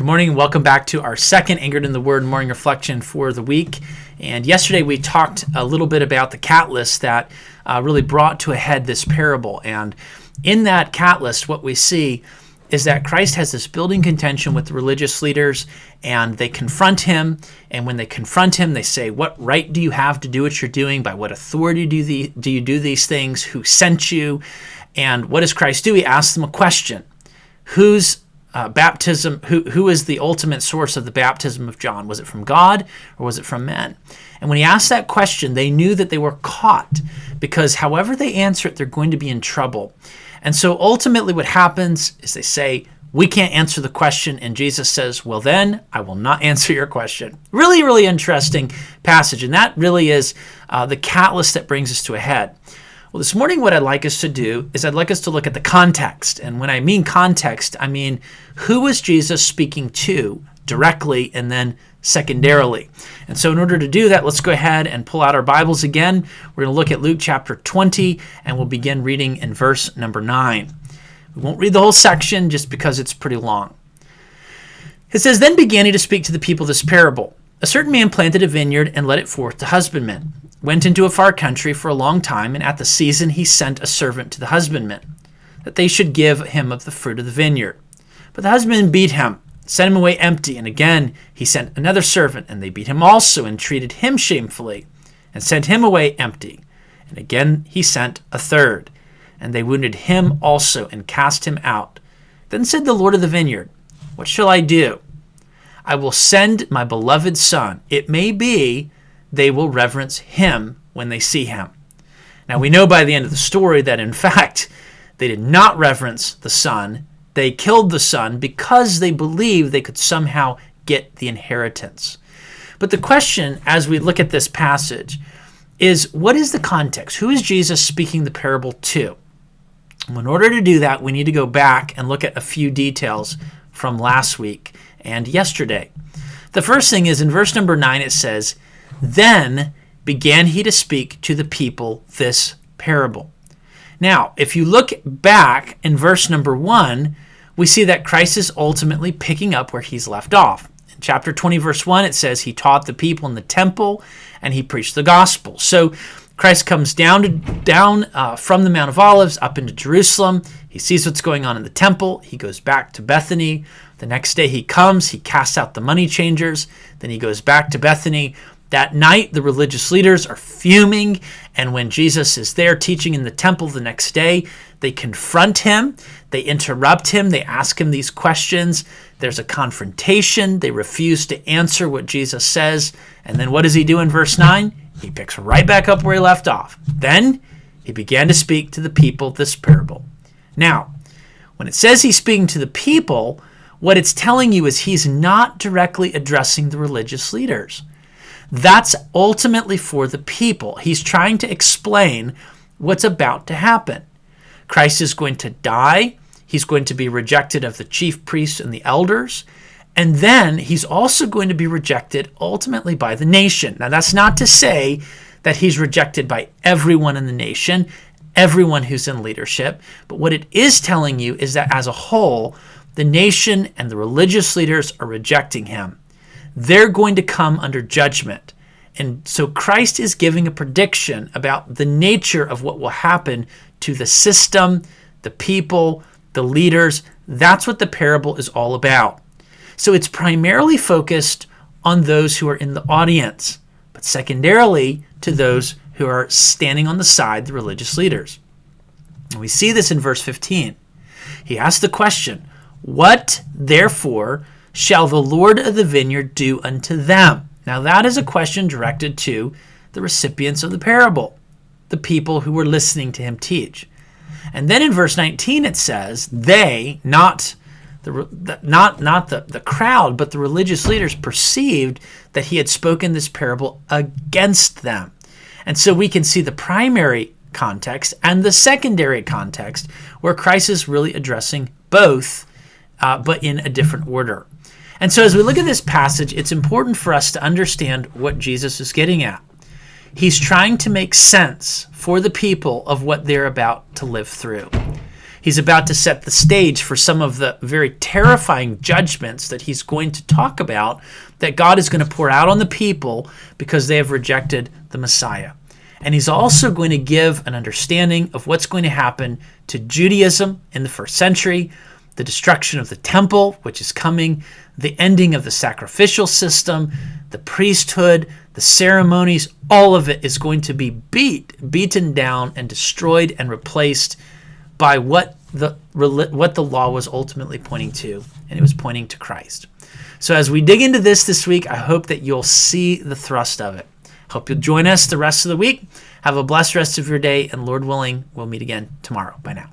Good morning and welcome back to our second Anchored in the Word morning reflection for the week. And yesterday we talked a little bit about the catalyst that really brought to a head this parable. And in that catalyst, what we see is that Christ has this building contention with the religious leaders, and they confront him. And when they confront him, they say, "What right do you have to do what you're doing? By what authority do you do these things? Who sent you?" And what does Christ do? He asks them a question. Whose baptism, who is the ultimate source of the baptism of John? Was it from God or was it from men? And when he asked that question, they knew that they were caught, because however they answer it, they're going to be in trouble. And so ultimately what happens is they say, "We can't answer the question." And Jesus says, "Well then, I will not answer your question." Really, really interesting passage. And that really is the catalyst that brings us to a head. Well, this morning what I'd like us to do is I'd like us to look at the context. And when I mean context, I mean who was Jesus speaking to directly and then secondarily. And so in order to do that, let's go ahead and pull out our Bibles again. We're going to look at Luke chapter 20, and we'll begin reading in verse number 9. We won't read the whole section just because it's pretty long. It says, "Then began he to speak to the people this parable. A certain man planted a vineyard and let it forth to husbandmen. Went into a far country for a long time, and at the season he sent a servant to the husbandmen, that they should give him of the fruit of the vineyard. But the husbandmen beat him, sent him away empty, and again he sent another servant, and they beat him also, and treated him shamefully, and sent him away empty. And again he sent a third, and they wounded him also, and cast him out. Then said the Lord of the vineyard, What shall I do? I will send my beloved son. It may be they will reverence him when they see him." Now we know by the end of the story that in fact they did not reverence the son. They killed the son because they believed they could somehow get the inheritance. But the question as we look at this passage is, what is the context? Who is Jesus speaking the parable to? In order to do that, we need to go back and look at a few details from last week and yesterday. The first thing is in verse number 9, it says, "Then began he to speak to the people this parable." Now, if you look back in verse number 1, we see that Christ is ultimately picking up where he's left off. In chapter 20, verse 1, it says he taught the people in the temple and he preached the gospel. So Christ comes down from the Mount of Olives up into Jerusalem. He sees what's going on in the temple. He goes back to Bethany. The next day he comes, he casts out the money changers. Then he goes back to Bethany. That night, the religious leaders are fuming, and when Jesus is there teaching in the temple the next day, they confront him, they interrupt him, they ask him these questions. There's a confrontation. They refuse to answer what Jesus says. And then what does he do in verse 9? He picks right back up where he left off. Then he began to speak to the people this parable. Now, when it says he's speaking to the people, what it's telling you is he's not directly addressing the religious leaders. That's ultimately for the people. He's trying to explain what's about to happen. Christ is going to die. He's going to be rejected of the chief priests and the elders. And then he's also going to be rejected ultimately by the nation. Now, that's not to say that he's rejected by everyone in the nation, everyone who's in leadership. But what it is telling you is that as a whole, the nation and the religious leaders are rejecting him. They're going to come under judgment. And so Christ is giving a prediction about the nature of what will happen to the system, the people, the leaders. That's what the parable is all about. So it's primarily focused on those who are in the audience, but secondarily to those who are standing on the side, the religious leaders. And we see this in verse 15. He asks the question, "What, therefore, shall the Lord of the vineyard do unto them?" Now that is a question directed to the recipients of the parable, the people who were listening to him teach. And then in verse 19 it says, they, not the crowd, but the religious leaders perceived that he had spoken this parable against them. And so we can see the primary context and the secondary context where Christ is really addressing both, but in a different order. And so as we look at this passage, it's important for us to understand what Jesus is getting at. He's trying to make sense for the people of what they're about to live through. He's about to set the stage for some of the very terrifying judgments that he's going to talk about that God is going to pour out on the people because they have rejected the Messiah. And he's also going to give an understanding of what's going to happen to Judaism in the first century, the destruction of the temple, which is coming, the ending of the sacrificial system, the priesthood, the ceremonies. All of it is going to be beaten down and destroyed and replaced by what the law was ultimately pointing to, and it was pointing to Christ. So as we dig into this week, I hope that you'll see the thrust of it. Hope you'll join us the rest of the week. Have a blessed rest of your day, and Lord willing, we'll meet again tomorrow. Bye now.